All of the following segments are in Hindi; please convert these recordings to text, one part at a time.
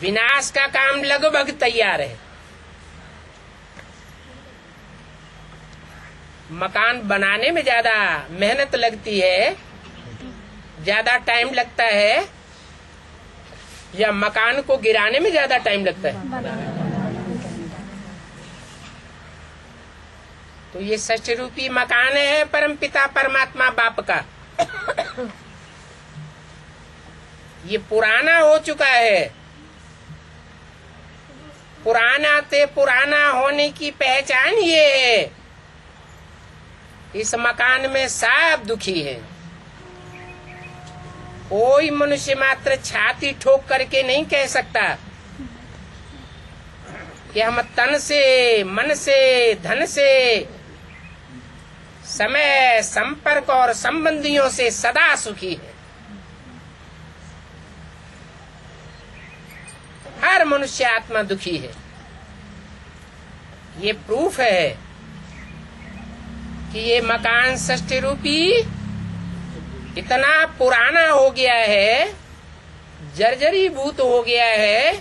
विनाश का काम लगभग तैयार है। मकान बनाने में ज्यादा मेहनत लगती है, ज्यादा टाइम लगता है, या मकान को गिराने में ज्यादा टाइम लगता है? तो ये सृष्टि रूपी मकान है परमपिता परमात्मा बाप का। ये पुराना हो चुका है। पुराना ते पुराना होने की पहचान ये है। इस मकान में सब दुखी है। कोई मनुष्य मात्र छाती ठोक करके नहीं कह सकता कि हम तन से, मन से, धन से, समय, संपर्क और संबंधियों से सदा सुखी है। हर मनुष्य आत्मा दुखी है। ये प्रूफ है कि ये मकान सृष्टि रूपी इतना पुराना हो गया है, जर्जरीभूत हो गया है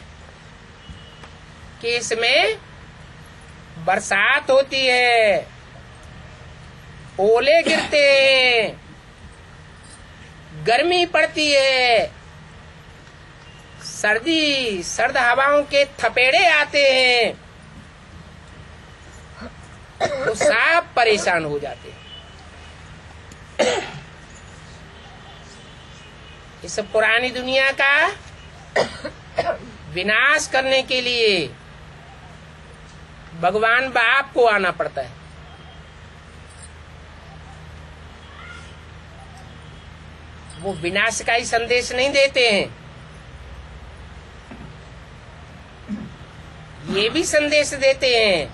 कि इसमें बरसात होती है, ओले गिरते हैं, गर्मी पड़ती है, सर्द हवाओं के थपेड़े आते हैं, तो सब परेशान हो जाते हैं। इस पुरानी दुनिया का विनाश करने के लिए भगवान बाप को आना पड़ता है। वो विनाश का ही संदेश नहीं देते हैं, ये भी संदेश देते हैं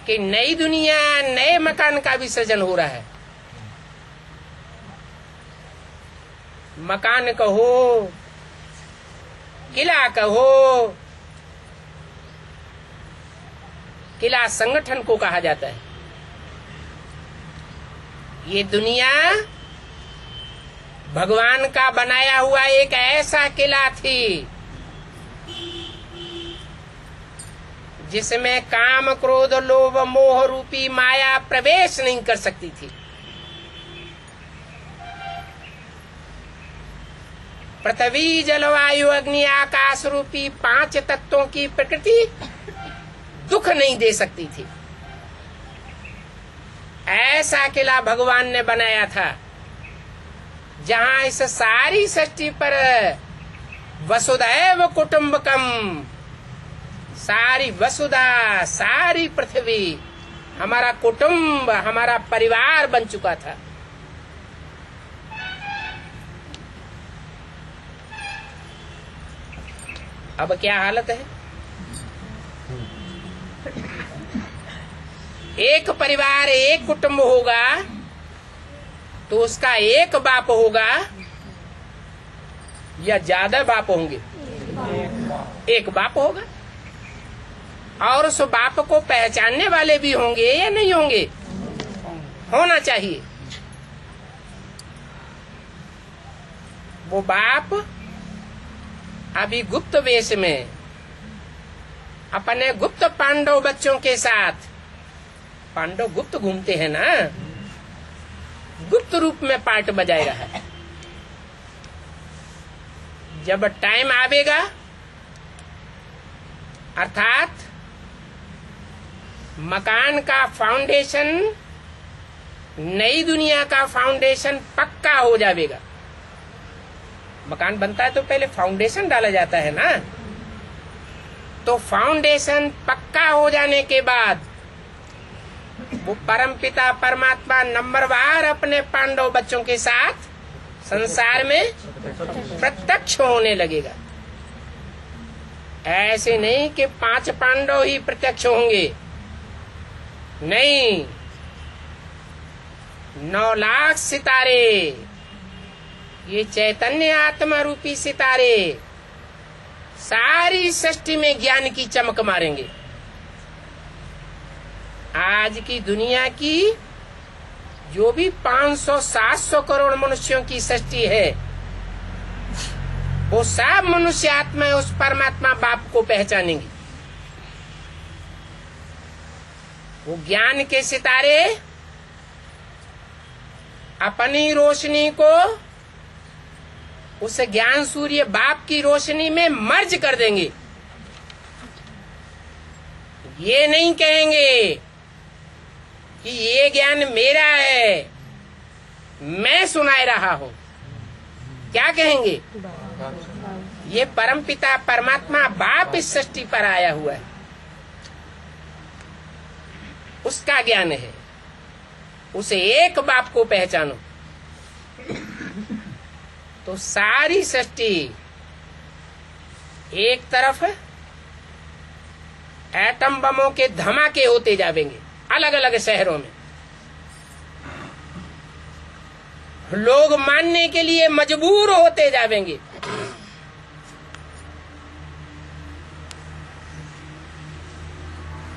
कि नई दुनिया, नए मकान का भी सृजन हो रहा है। मकान कहो, किला कहो, किला संगठन को कहा जाता है। ये दुनिया भगवान का बनाया हुआ एक ऐसा किला थी जिसमें काम, क्रोध, लोभ, मोह रूपी माया प्रवेश नहीं कर सकती थी। पृथ्वी, जलवायु, अग्नि, आकाश रूपी 5 तत्वों की प्रकृति दुख नहीं दे सकती थी। ऐसा किला भगवान ने बनाया था जहां इस सारी सृष्टि पर वसुधैव कुटुंबकम, सारी वसुधा, सारी पृथ्वी हमारा कुटुंब, हमारा परिवार बन चुका था। अब क्या हालत है? एक परिवार, एक कुटुंब होगा तो उसका एक बाप होगा या ज्यादा बाप होंगे? एक बाप होगा। और उस बाप को पहचानने वाले भी होंगे या नहीं होंगे? होना चाहिए। वो बाप अभी गुप्त वेश में अपने गुप्त पांडव बच्चों के साथ, पांडव गुप्त घूमते हैं ना, गुप्त रूप में पार्ट बजाए रहा है। जब टाइम आवेगा, अर्थात मकान का फाउंडेशन, नई दुनिया का फाउंडेशन पक्का हो जाएगा। मकान बनता है तो पहले फाउंडेशन डाला जाता है ना, तो फाउंडेशन पक्का हो जाने के बाद वो परमपिता परमात्मा नंबरवार अपने पांडव बच्चों के साथ संसार में प्रत्यक्ष होने लगेगा। ऐसे नहीं कि 5 पांडव ही प्रत्यक्ष होंगे, नहीं, 9 लाख सितारे, ये चैतन्य आत्मा रूपी सितारे सारी सृष्टि में ज्ञान की चमक मारेंगे। आज की दुनिया की जो भी 500-700 करोड़ मनुष्यों की सृष्टि है, वो सब मनुष्य आत्मा उस परमात्मा बाप को पहचानेंगी। वो ज्ञान के सितारे अपनी रोशनी को उस ज्ञान सूर्य बाप की रोशनी में मर्ज कर देंगे। ये नहीं कहेंगे कि ये ज्ञान मेरा है, मैं सुनाए रहा हूं। क्या कहेंगे? ये परमपिता परमात्मा बाप इस सृष्टि पर आया हुआ है, उसका ज्ञान है। उसे एक बाप को पहचानो तो सारी सृष्टि एक तरफ एटम बमों के धमाके होते जाएंगे अलग अलग शहरों में। लोग मानने के लिए मजबूर होते जाएंगे।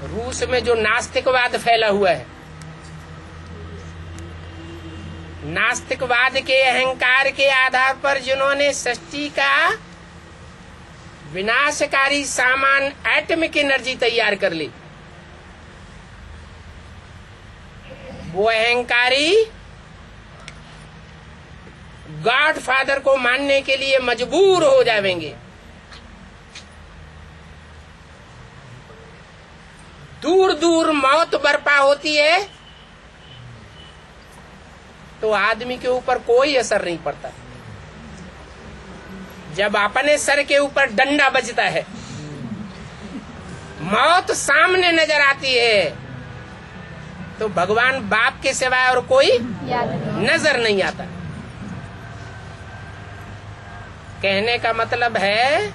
रूस में जो नास्तिकवाद फैला हुआ है, नास्तिकवाद के अहंकार के आधार पर जिन्होंने सृष्टि का विनाशकारी सामान एटमिक एनर्जी तैयार कर ली, वो अहंकारी गॉड फादर को मानने के लिए मजबूर हो जाएंगे। दूर दूर मौत बरपा होती है तो आदमी के ऊपर कोई असर नहीं पड़ता। जब अपने सर के ऊपर डंडा बजता है, मौत सामने नजर आती है, तो भगवान बाप के सिवाय और कोई नजर नहीं आता। कहने का मतलब है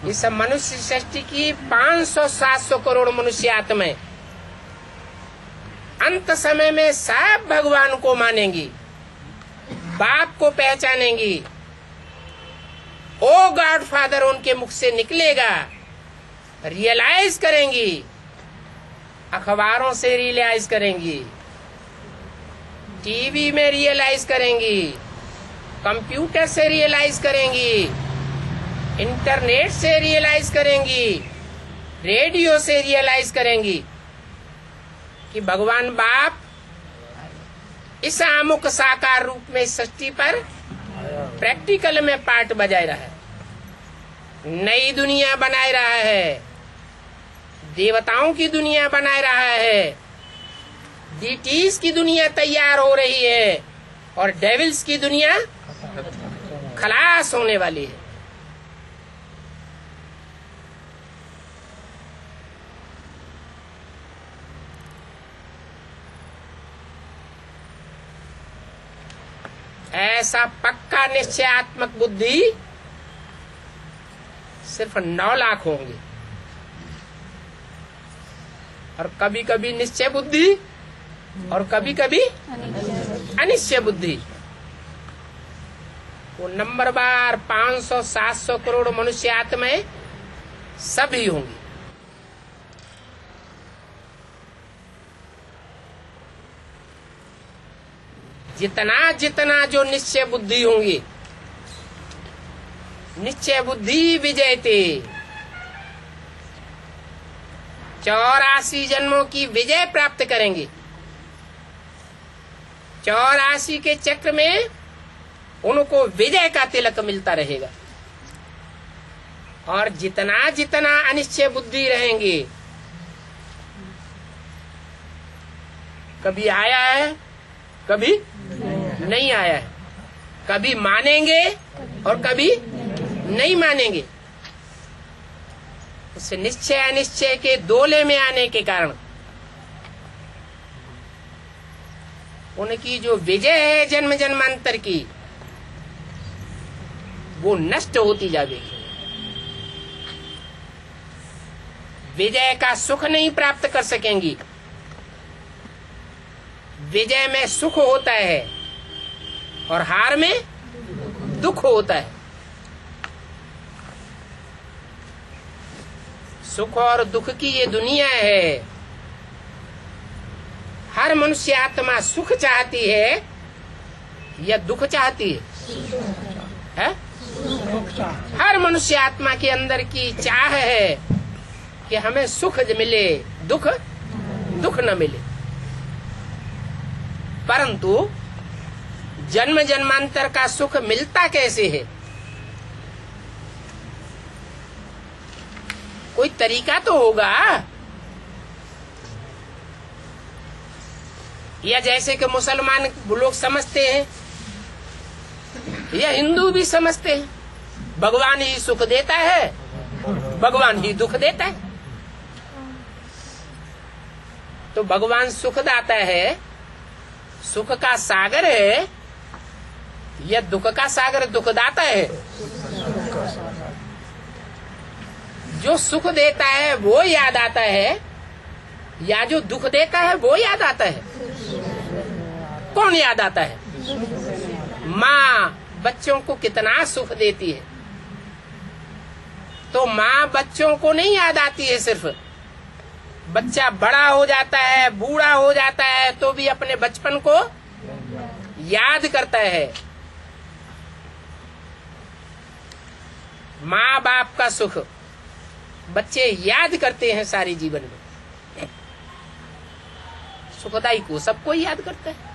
इस मनुष्य सृष्टि की 500-700 करोड़ मनुष्य आत्माएं अंत समय में सब भगवान को मानेंगी, बाप को पहचानेंगी। ओ गॉड फादर उनके मुख से निकलेगा, रियलाइज करेंगी, अखबारों से रियलाइज करेंगी, टीवी में रियलाइज करेंगी, कंप्यूटर से रियलाइज करेंगी, इंटरनेट से रियलाइज करेंगी, रेडियो से रियलाइज करेंगी कि भगवान बाप इस अमुक साकार रूप में सृष्टि पर प्रैक्टिकल में पार्ट बजाए रहा है, नई दुनिया बनाए रहा है, देवताओं की दुनिया बनाए रहा है, डीटीज की दुनिया तैयार हो रही है और डेविल्स की दुनिया खलास होने वाली है। ऐसा पक्का निश्चयात्मक बुद्धि सिर्फ 9 लाख होंगे, और कभी कभी निश्चय बुद्धि और कभी कभी अनिश्चय बुद्धि। वो नंबरवार 500-700 करोड़ मनुष्य आत्माएं सभी होंगी। जितना जितना जो निश्चय बुद्धि होंगी, निश्चय बुद्धि विजयते, 84 जन्मों की विजय प्राप्त करेंगे। 84 के चक्र में उनको विजय का तिलक मिलता रहेगा। और जितना जितना अनिश्चय बुद्धि रहेंगे, कभी आया है कभी नहीं आया है, कभी मानेंगे और कभी नहीं मानेंगे। उस निश्चय अनिश्चय के दोले में आने के कारण उनकी जो विजय है जन्म जन्मांतर की, वो नष्ट होती जाएगी। विजय का सुख नहीं प्राप्त कर सकेंगी। विजय में सुख होता है और हार में दुख होता है। सुख और दुख की ये दुनिया है। हर मनुष्य आत्मा सुख चाहती है या दुख चाहती है? हर मनुष्य आत्मा के अंदर की चाह है कि हमें सुख मिले, दुख न मिले। परंतु जन्म जन्मांतर का सुख मिलता कैसे है? कोई तरीका तो होगा। या जैसे कि मुसलमान लोग समझते हैं या हिंदू भी समझते हैं, भगवान ही सुख देता है, भगवान ही दुख देता है। तो भगवान सुखदाता है, सुख का सागर है, या दुख का सागर दुखदाता है? जो सुख देता है वो याद आता है, या जो दुख देता है वो याद आता है? कौन याद आता है? माँ बच्चों को कितना सुख देती है, तो माँ बच्चों को नहीं याद आती है। सिर्फ बच्चा बड़ा हो जाता है, बूढ़ा हो जाता है, तो भी अपने बचपन को याद करता है। माँ बाप का सुख बच्चे याद करते हैं सारे जीवन में। सुखदाई को सबको याद करता है।